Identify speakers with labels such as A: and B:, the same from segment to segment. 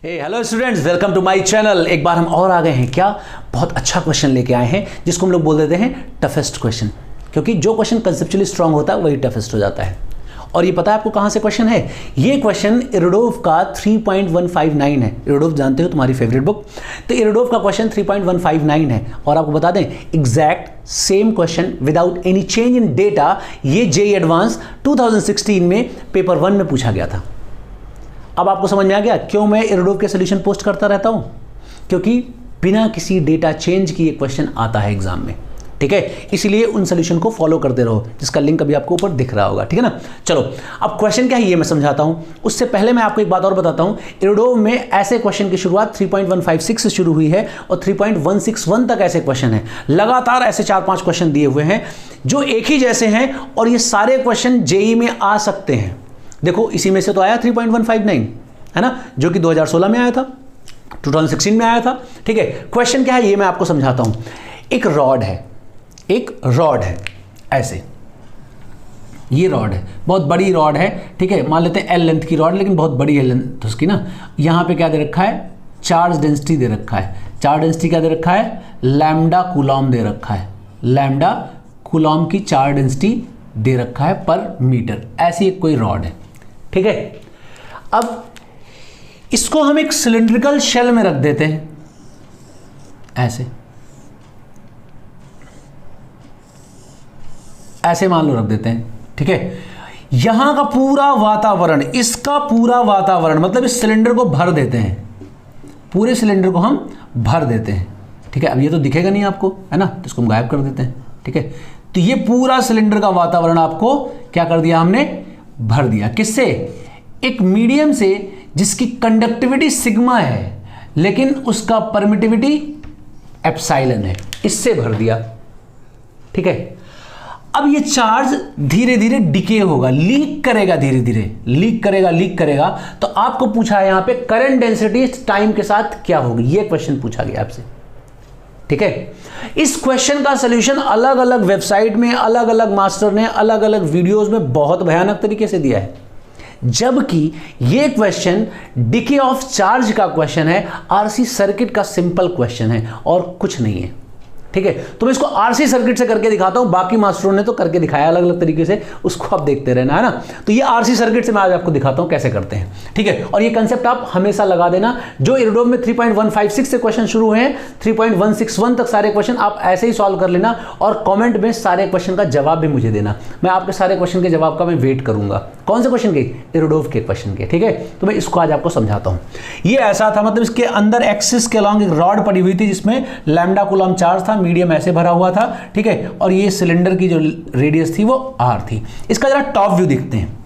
A: Hello students, welcome to my channel. एक बार हम और आ गए हैं। क्या बहुत अच्छा क्वेश्चन लेके आए हैं जिसको हम लोग बोल देते हैं टफेस्ट क्वेश्चन, क्योंकि जो क्वेश्चन कंसेप्चुअली स्ट्रांग होता है वही टफेस्ट हो जाता है। और ये पता है आपको कहाँ से क्वेश्चन है? ये क्वेश्चन इरोडोव का 3.159 है। इरोडोव जानते हो, तुम्हारी फेवरेट बुक। तो इरोडोव का क्वेश्चन 3.159 है। और आपको बता दें, exact same question without any change in data ये जेईई एडवांस 2016 में पेपर 1 में पूछा गया था। अब आपको समझ में आ गया क्यों मैं इरोडोव के सोल्यूशन पोस्ट करता रहता हूं? क्योंकि बिना किसी डेटा चेंज की ये क्वेश्चन आता है एग्जाम में, ठीक है। इसलिए उन सोल्यूशन को फॉलो करते रहो, जिसका लिंक अभी आपको ऊपर दिख रहा होगा, ठीक है ना। चलो, अब क्वेश्चन क्या है ये मैं समझाता हूं। उससे पहले मैं आपको एक बात और बताता हूं। इरोडोव में ऐसे क्वेश्चन की शुरुआत 3.156 से शुरू हुई है और 3.161 तक ऐसे क्वेश्चन है। लगातार ऐसे 4-5 क्वेश्चन दिए हुए हैं जो एक ही जैसे हैं, और ये सारे क्वेश्चन जेईई में आ सकते हैं। देखो, इसी में से तो आया 3.159, है ना, जो कि 2016 में आया था, 2016 में आया था, ठीक है। क्वेश्चन क्या है ये मैं आपको समझाता हूं। एक रॉड है, ऐसे ये रॉड है, बहुत बड़ी रॉड है, ठीक है। मान लेते हैं एल लेंथ की रॉड, लेकिन बहुत बड़ी है लेंथ उसकी ना। यहां पे क्या दे रखा है? चार्ज डेंसिटी दे रखा है। चार्ज डेंसिटी क्या दे रखा है? लैम्डा कूलॉम दे रखा है। लैम्डा कूलॉम की चार्ज डेंसिटी दे रखा है पर मीटर। ऐसी एक कोई रॉड है, ठीक है। अब इसको हम एक सिलिंड्रिकल शेल में रख देते हैं, ऐसे मान लो रख देते हैं, ठीक है। यहां का पूरा वातावरण, इसका पूरा वातावरण मतलब इस सिलेंडर को भर देते हैं, पूरे सिलेंडर को हम भर देते हैं, ठीक है। अब ये तो दिखेगा नहीं आपको, है ना, तो इसको हम गायब कर देते हैं, ठीक है। तो ये पूरा सिलेंडर का वातावरण आपको क्या कर दिया हमने? भर दिया। किससे? एक मीडियम से जिसकी कंडक्टिविटी सिग्मा है लेकिन उसका परमिटिविटी एप्सिलॉन है, इससे भर दिया, ठीक है। अब ये चार्ज धीरे धीरे डिके होगा, लीक करेगा, धीरे धीरे लीक करेगा। तो आपको पूछा है यहां पे करंट डेंसिटी टाइम के साथ क्या होगी, ये क्वेश्चन पूछा गया आपसे, ठीक है। इस क्वेश्चन का सॉल्यूशन अलग अलग वेबसाइट में अलग अलग मास्टर ने अलग अलग वीडियोस में बहुत भयानक तरीके से दिया है, जबकि यह क्वेश्चन डिके ऑफ चार्ज का क्वेश्चन है, आरसी सर्किट का सिंपल क्वेश्चन है और कुछ नहीं है, ठीक है। तो मैं इसको आरसी सर्किट से करके दिखाता हूं, बाकी मास्टरों ने तो करके दिखाया अलग अलग तरीके से, उसको आप देखते रहना, है ना। तो ये आरसी सर्किट से मैं आज आपको दिखाता हूं कैसे करते हैं, ठीक है। और ये कंसेप्ट आप हमेशा लगा देना। जो इरोडोव में 3.156 से क्वेश्चन शुरू हुए हैं, 3.161 तक सारे क्वेश्चन आप ऐसे ही सॉल्व कर लेना और कॉमेंट में सारे क्वेश्चन का जवाब भी मुझे देना। मैं आपके सारे क्वेश्चन के जवाब का मैं वेट करूंगा। कौन से क्वेश्चन के? इरोडोव के क्वेश्चन के, ठीक है। तो मैं इसको आज आपको समझाता हूं। ये ऐसा था, मतलब इसके अंदर एक्सिस के अलॉन्ग एक रॉड पड़ी हुई थी जिसमें लैम्डा कूलॉम चार्ज था, मीडियम ऐसे भरा हुआ था, ठीक है। और ये सिलेंडर की जो रेडियस थी वो आर थी। इसका जरा टॉप व्यू देखते हैं।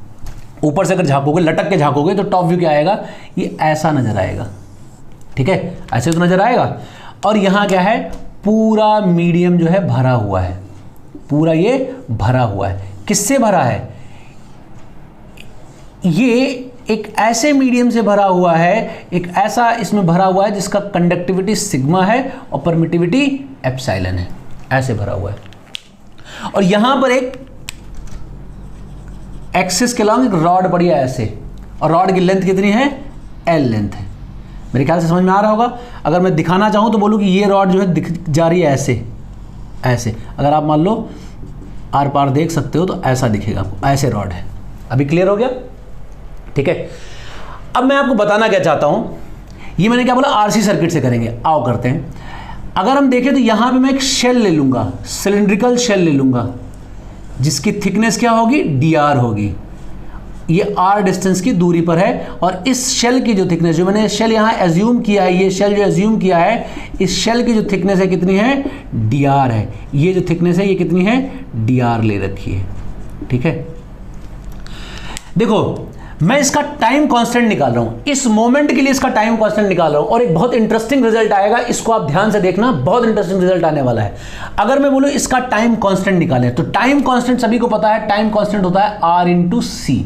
A: ऊपर से अगर झांकोगे, लटक के झांकोगे, तो टॉप व्यू क्या आएगा? ये ऐसा नजर आएगा, ठीक है, ऐसे तो नजर आएगा। और यहां क्या है? पूरा मीडियम जो है भरा हुआ है, पूरा ये भरा हुआ है। किससे भरा है? ये एक ऐसे मीडियम से भरा हुआ है, एक ऐसा इसमें भरा हुआ है जिसका कंडक्टिविटी सिग्मा है और परमिटिविटी एप्सिलॉन है, ऐसे भरा हुआ है। और यहां पर एक एक्सिस के अलॉन्ग एक रॉड पड़ी है ऐसे, और रॉड की लेंथ कितनी है? एल लेंथ है। मेरे ख्याल से समझ में आ रहा होगा। अगर मैं दिखाना चाहूं तो बोलूं कि ये रॉड जो है दिख जा रही है ऐसे। अगर आप मान लो आर पार देख सकते हो तो ऐसा दिखेगा आपको, ऐसे रॉड है। अभी क्लियर हो गया, ठीक है। अब मैं आपको बताना क्या चाहता हूं, ये मैंने क्या बोला? आरसी सर्किट से करेंगे। आओ करते हैं। अगर हम देखें तो यहां पे मैं एक शेल ले लूंगा, सिलिंड्रिकल शेल ले लूंगा, जिसकी थिकनेस क्या होगी? dr होगी। ये r डिस्टेंस की दूरी पर है, और इस शेल की जो थिकनेस, जो मैंने शेल यहां एज्यूम किया है, ये शेल जो एज्यूम किया है, इस शेल की जो थिकनेस है कितनी है? dr है। ये जो थिकनेस है ये कितनी है? dr ले रखी है, ठीक है। देखो, मैं इसका टाइम कांस्टेंट निकाल रहा हूं, इस मोमेंट के लिए इसका टाइम कांस्टेंट निकाल रहा हूं, और एक बहुत इंटरेस्टिंग रिजल्ट आएगा। इसको आप ध्यान से देखना, बहुत इंटरेस्टिंग रिजल्ट आने वाला है। अगर मैं बोलूं इसका टाइम कांस्टेंट निकालें, तो टाइम कांस्टेंट सभी को पता है, टाइम कांस्टेंट होता है R × C,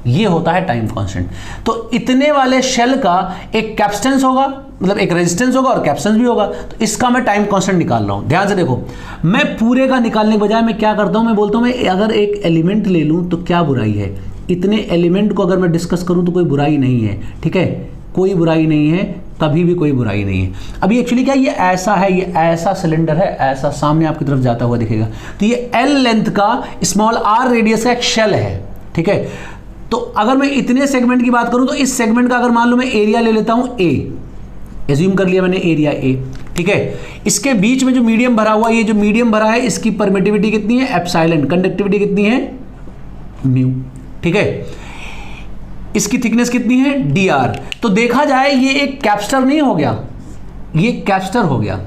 A: ये होता है टाइम कांस्टेंट। तो इतने वाले शेल का एक कैपेसिटेंस होगा, मतलब एक रेजिस्टेंस होगा और कैपेसिटेंस भी होगा। तो इसका मैं टाइम कांस्टेंट निकाल रहा हूं। ध्यान से देखो, मैं पूरे का निकालने के बजाय मैं क्या करता हूं? मैं बोलता हूं मैं अगर एक एलिमेंट ले लूं तो क्या बुराई है? इतने एलिमेंट को अगर मैं डिस्कस करूं तो कोई बुराई नहीं है, ठीक है। कोई बुराई नहीं है, कभी भी कोई बुराई नहीं है। अभी एक्चुअली क्या, ये ऐसा है, ये ऐसा सिलेंडर है, ऐसा सामने आपकी तरफ जाता हुआ दिखेगा, तो ये एल लेंथ का स्मॉल आर रेडियस का एक शेल है, ठीक है। तो अगर मैं इतने सेगमेंट की बात करूं तो इस सेगमेंट का अगर मान लो मैं एरिया ले लेता हूं ए, एज्यूम कर लिया मैंने एरिया ए, ठीक है। इसके बीच में जो मीडियम भरा हुआ, ये जो मीडियम भरा है इसकी परमिटिविटी कितनी है, एप्सिलॉन, कंडक्टिविटी कितनी है, म्यू, ठीक है। इसकी थिकनेस कितनी है, डी आर। तो देखा जाए ये एक कैप्स्टर नहीं हो गया, ये कैप्स्टर हो गया,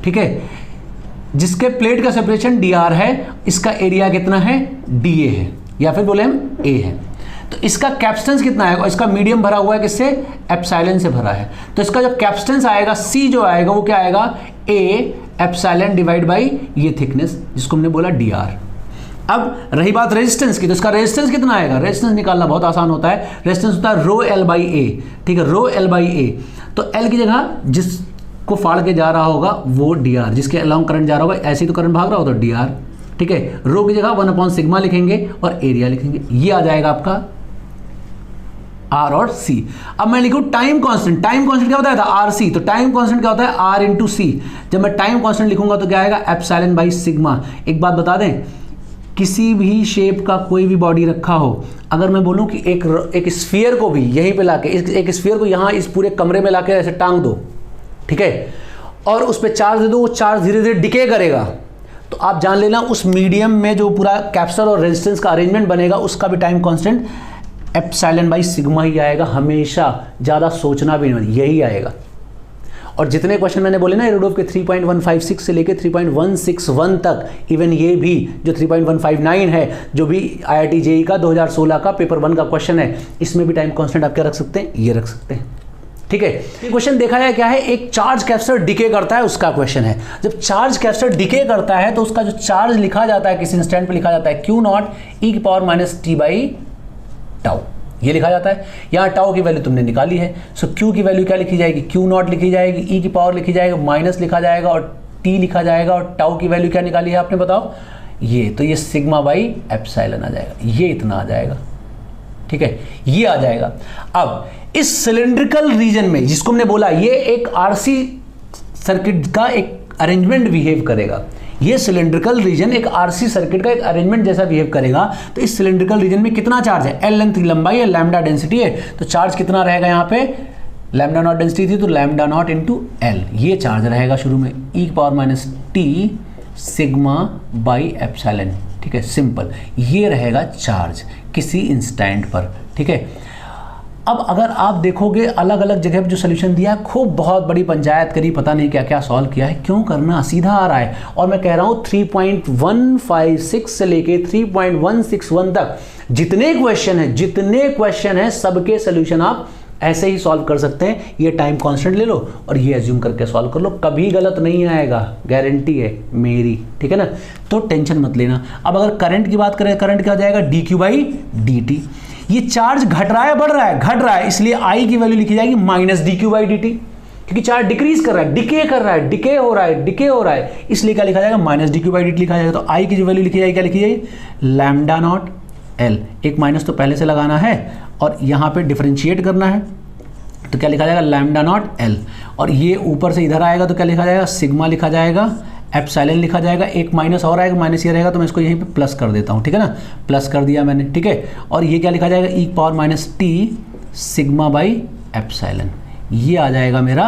A: ठीक है, जिसके प्लेट का सेपरेशन डी आर है, इसका एरिया कितना है, डी ए है, या फिर बोले हम ए है। तो इसका कैप्स्टेंस कितना आएगा, इसका मीडियम भरा हुआ है किससे, एप्सिलॉन से भरा है, तो इसका जो कैप्स्टेंस आएगा सी जो आएगा वो क्या आएगा, ए एप्सिलॉन डिवाइड बाई ये थिकनेस जिसको हमने बोला डी आर। अब रही बात रेजिस्टेंस की, तो इसका रेजिस्टेंस कितना आएगा, रेजिस्टेंस निकालना बहुत आसान होता है, रेजिस्टेंस होता है रो एल बाई ए, ठीक है, रो एल बाई ए। तो एल की जगह जिसको फाड़ के जा रहा होगा वो डी आर, जिसके अलाउंग करंट जा रहा होगा, ऐसे ही तो करंट भाग रहा होगा तो डी आर, ठीक है। रो की जगह 1/सिग्मा लिखेंगे और एरिया लिखेंगे, ये आ जाएगा आपका आर और सी। अब मैं लिखूं टाइम कांस्टेंट, टाइम कांस्टेंट क्या होता है था, आर सी, तो टाइम कांस्टेंट क्या होता है, आर इंटू सी। जब मैं टाइम कांस्टेंट लिखूंगा तो क्या आएगा, एप्सिलॉन बाई सिग्मा। एक बात बता दें, किसी भी शेप का कोई भी बॉडी रखा हो, अगर मैं बोलूं कि एक स्फीयर को भी यहीं पे लाके, एक स्फीयर को यहाँ इस पूरे कमरे में लाके ऐसे टांग दो, ठीक है, और उस पर चार्ज दे दो, वो चार्ज धीरे धीरे डिके करेगा, तो आप जान लेना उस मीडियम में जो पूरा कैप्स्टर और रेजिस्टेंस का अरेंजमेंट बनेगा उसका भी time constant epsilon by sigma ही आएगा हमेशा, ज़्यादा सोचना भी नहीं, यही आएगा। और जितने क्वेश्चन मैंने बोले ना एरोडोफ के 3.156 से लेके 3.161 तक, इवन ये भी जो 3.159 है, जो भी IIT JEE का 2016 का पेपर 1 का क्वेश्चन है, इसमें भी टाइम कांस्टेंट आप क्या रख सकते हैं, ये रख सकते हैं, ठीक है। ये क्वेश्चन देखा जाए क्या है, एक चार्ज कैप्स्टर डिके करता है उसका क्वेश्चन है। जब चार्ज कैप्स्टर डिके करता है तो उसका जो चार्ज लिखा जाता है किसी इंस्टेंट पे लिखा जाता है Q0 e⁻t/τ, ये लिखा जाता है। यहाँ टाउ की वैल्यू तुमने निकाली है, सो Q की वैल्यू क्या लिखी जाएगी, Q0 लिखी जाएगी, e की पावर लिखी जाएगी, माइनस लिखा जाएगा और t लिखा जाएगा, और टाउ की वैल्यू क्या निकाली है आपने बताओ, ये तो ये सिग्मा बाई एप्सिलॉन आ जाएगा, ये इतना आ जाएगा, ठीक है, ये आ जाएगा। अब इस सिलिंड्रिकल रीजन में जिसको हमने बोला ये एक आरसी सर्किट का एक अरेंजमेंट बिहेव करेगा, ये सिलिंड्रिकल रीजन एक आरसी सर्किट का एक अरेंजमेंट जैसा बिहेव करेगा। तो इस सिलिंड्रिकल रीजन में कितना चार्ज है, एल लेंथ लंबाई है, लैम्डा डेंसिटी है, तो चार्ज कितना रहेगा यहाँ पे, लैम्डा नॉट डेंसिटी थी तो लैम्डा नॉट इंटू एल, ये चार्ज रहेगा शुरू में e⁻t सिग्मा बाई एप्सिलॉन, ठीक है, सिंपल, ये रहेगा चार्ज किसी इंस्टेंट पर, ठीक है। अब अगर आप देखोगे अलग अलग जगह पर जो सोल्यूशन दिया है, खूब बहुत बड़ी पंचायत करी, पता नहीं क्या क्या सॉल्व किया है, क्यों करना, सीधा आ रहा है। और मैं कह रहा हूँ 3.156 से लेके 3.161 तक जितने क्वेश्चन हैं सबके सोल्यूशन आप ऐसे ही सॉल्व कर सकते हैं। ये टाइम कांस्टेंट ले लो और ये एज्यूम करके सॉल्व कर लो, कभी गलत नहीं आएगा, गारंटी है मेरी, ठीक है ना, तो टेंशन मत लेना। अब अगर करंट की बात करें, करंट क्या हो जाएगा, dq/dt। ये चार्ज घट रहा है बढ़ रहा है, घट रहा है, इसलिए I की वैल्यू लिखी जाएगी -dq/dt, क्योंकि चार्ज डिक्रीज कर रहा है, डिके कर रहा है, डिके हो रहा है, इसलिए क्या लिखा जाएगा, -dq/dt लिखा जाएगा। तो I की जो वैल्यू लिखी जाएगी क्या लिखी जाएगी, लैम्डा नॉट L, एक माइनस तो पहले से लगाना है और यहाँ पे डिफरेंशिएट करना है, तो क्या लिखा जाएगा, लैम्डा नॉट L, और ये ऊपर से इधर आएगा तो क्या लिखा जाएगा, सिग्मा लिखा जाएगा, एप्सिलॉन लिखा जाएगा, एक माइनस और आएगा, माइनस ये रहेगा तो मैं इसको यहीं पे प्लस कर देता हूँ, ठीक है ना, प्लस कर दिया मैंने, ठीक है। और ये क्या लिखा जाएगा, e⁻t सिग्मा बाई एप्सिलॉन, ये आ जाएगा मेरा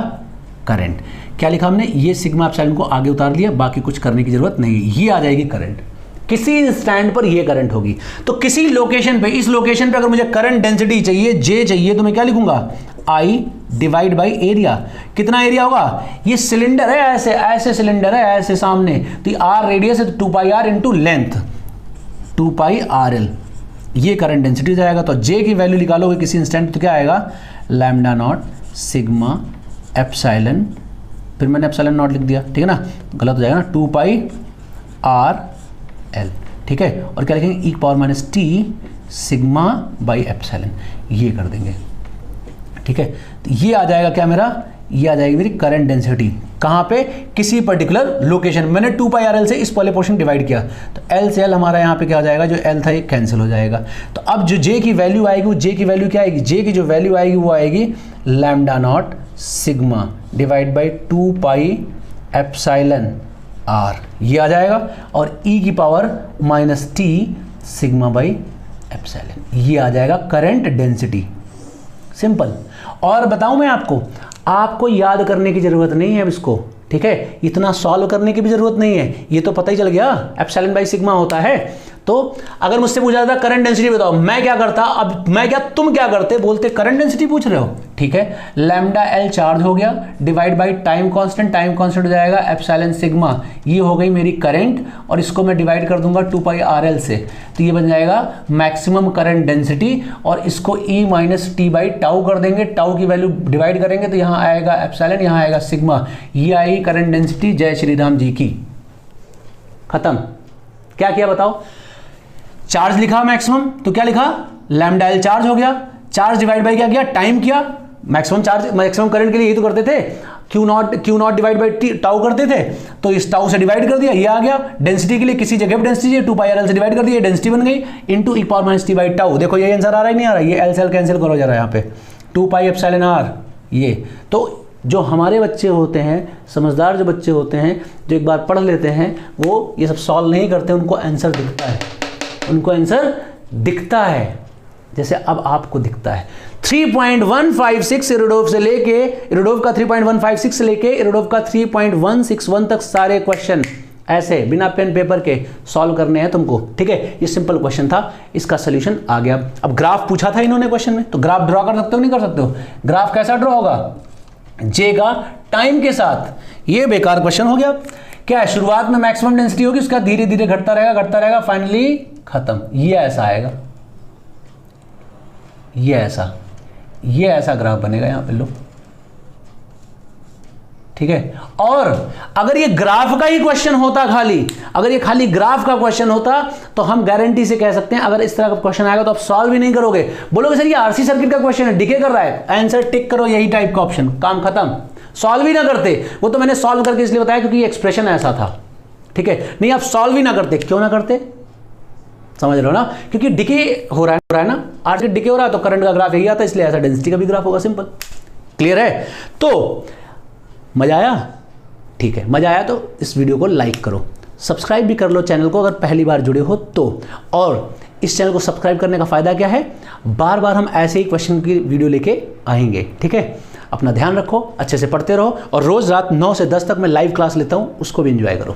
A: करंट। क्या लिखा हमने, ये सिग्मा एप्सिलॉन को आगे उतार लिया, बाकी कुछ करने की जरूरत नहीं है, ये आ जाएगी करंट, किसी इंस्टेंट पर ये करंट होगी। तो किसी लोकेशन पे, इस लोकेशन पे अगर मुझे करंट डेंसिटी चाहिए, J चाहिए, तो मैं क्या लिखूंगा, I डिवाइड बाई एरिया। कितना एरिया होगा, ये सिलेंडर है, ऐसे सिलेंडर है, ऐसे सामने, तो R रेडियस है तो 2πr इंटू लेंथ 2πrl, ये करंट डेंसिटी जाएगा। तो J की वैल्यू निकालोगे किसी इंस्टेंट तो क्या आएगा, लैम्डा नॉट सिग्मा एप्सिलॉन, फिर मैंने एप्सिलॉन नॉट लिख दिया, ठीक है ना, गलत हो जाएगा ना, 2πrl, ठीक है। और क्या लिखेंगे, e⁻t सिग्मा बाई एप्सिलॉन, ये कर देंगे, ठीक है। तो ये आ जाएगा क्या मेरा, ये आ जाएगी मेरी करंट डेंसिटी, कहाँ पे, किसी पर्टिकुलर लोकेशन। मैंने 2 पाई आर एल से इस वाले पोर्शन डिवाइड किया, तो एल से एल हमारा यहाँ पे क्या हो जाएगा, जो एल था ये कैंसिल हो जाएगा। तो अब जो जे की वैल्यू आएगी, वो जे की वैल्यू क्या आएगी, जे की जो वैल्यू आएगी वो आएगी lambda nought sigma divide by 2 pi epsilon R, ये आ जाएगा। और ई की power minus T sigma by epsilon, ये आ जाएगा करंट डेंसिटी। सिंपल। और बताऊं मैं आपको याद करने की जरूरत नहीं है अब इसको, ठीक है, इतना सॉल्व करने की भी जरूरत नहीं है, ये तो पता ही चल गया एप्सिलॉन बाई सिग्मा होता है। तो अगर मुझसे पूछा जाता करंट डेंसिटी बताओ, मैं क्या करता, अब मैं क्या तुम क्या करते, बोलते करंट डेंसिटी पूछ रहे हो, ठीक है। लैम्डा एल चार्ज हो गया डिवाइड बाई टाइम कांस्टेंट हो जाएगा एप्सिलॉन सिग्मा, ये हो गई मेरी करंट, और इसको मैं डिवाइड कर दूंगा 2 पाई आर एल से, तो ये बन जाएगा मैक्सिमम करंट डेंसिटी। और इसको E minus T by tau कर देंगे, टाउ की वैल्यू डिवाइड करेंगे तो यहाँ आएगा एप्सिलॉन, यहाँ आएगा सिग्मा, ये आएगी करंट डेंसिटी। जय श्री राम जी की। खत्म। क्या किया बताओ, चार्ज लिखा मैक्सिमम, तो क्या लिखा, लैम्डा एल चार्ज हो गया, चार्ज डिवाइड बाई क्या किया, टाइम किया। मैक्सिमम चार्ज, मैक्सिमम करंट के लिए यही तो करते थे, Q not divide by tau करते थे, तो इस टाउ से डिवाइड कर दिया, ये आ गया। डेंसिटी के लिए किसी जगह पर डेंसिटी 2 पाई आर एल से डिवाइड कर दिया, डेंसिटी बन गई, into E power minus T by tau. देखो ये आंसर आ रहा है नहीं आ रहा है, ये एल से एल कैंसिल करो जरा, यहाँ पे 2 पाई एप्सिलॉन आर। ये तो जो हमारे बच्चे होते हैं, समझदार जो बच्चे होते हैं, जो एक बार पढ़ लेते हैं, वो ये सब सॉल्व नहीं करते, उनको आंसर दिखता है, उनको आंसर दिखता है, जैसे अब आपको दिखता है। 3.156 इरोडोव से लेके, इरोडोव का 3.156 से लेके इरोडोव का 3.161 तक सारे क्वेश्चन ऐसे बिना पेन पेपर के सॉल्व करने हैं तुमको, ठीक है। ये सिंपल क्वेश्चन था, इसका सोल्यूशन आ गया। अब ग्राफ पूछा था इन्होंने क्वेश्चन में, तो ग्राफ ड्रॉ कर सकते हो नहीं कर सकते हो, ग्राफ कैसा ड्रॉ होगा, जे का टाइम के साथ। ये बेकार क्वेश्चन हो गया। क्या है, शुरुआत में मैक्सिमम डेंसिटी होगी, उसका धीरे धीरे घटता रहेगा, फाइनली खत्म। ये ऐसा आएगा, ये ऐसा ग्राफ बनेगा यहां पे लो, ठीक है। और अगर ये ग्राफ का ही क्वेश्चन होता, अगर ये खाली ग्राफ का क्वेश्चन होता, तो हम गारंटी से कह सकते हैं अगर इस तरह का क्वेश्चन आएगा तो आप सॉल्व ही नहीं करोगे, बोलोगे सर ये आरसी सर्किट का क्वेश्चन है, डिके कर रहा है, आंसर टिक करो, यही टाइप का ऑप्शन, काम खत्म, सॉल्व ही ना करते। वो तो मैंने सॉल्व करके इसलिए बताया क्योंकि एक्सप्रेशन ऐसा था, ठीक है। नहीं आप सॉल्व ही ना करते, क्यों ना करते, समझ रहे हो ना, क्योंकि डिके हो रहा है ना, आरसी डिके हो रहा है तो करंट का ग्राफ यही आता है, इसलिए ऐसा डेंसिटी का भी ग्राफ होगा, सिंपल। क्लियर है। तो मजा आया, ठीक है, मजा आया तो इस वीडियो को लाइक करो, सब्सक्राइब भी कर लो चैनल को अगर पहली बार जुड़े हो तो। और इस चैनल को सब्सक्राइब करने का फायदा क्या है, बार बार हम ऐसे ही क्वेश्चन की वीडियो लेके आएंगे, ठीक है। अपना ध्यान रखो, अच्छे से पढ़ते रहो, और रोज रात 9 से 10 तक मैं लाइव क्लास लेता हूं, उसको भी एंजॉय करो।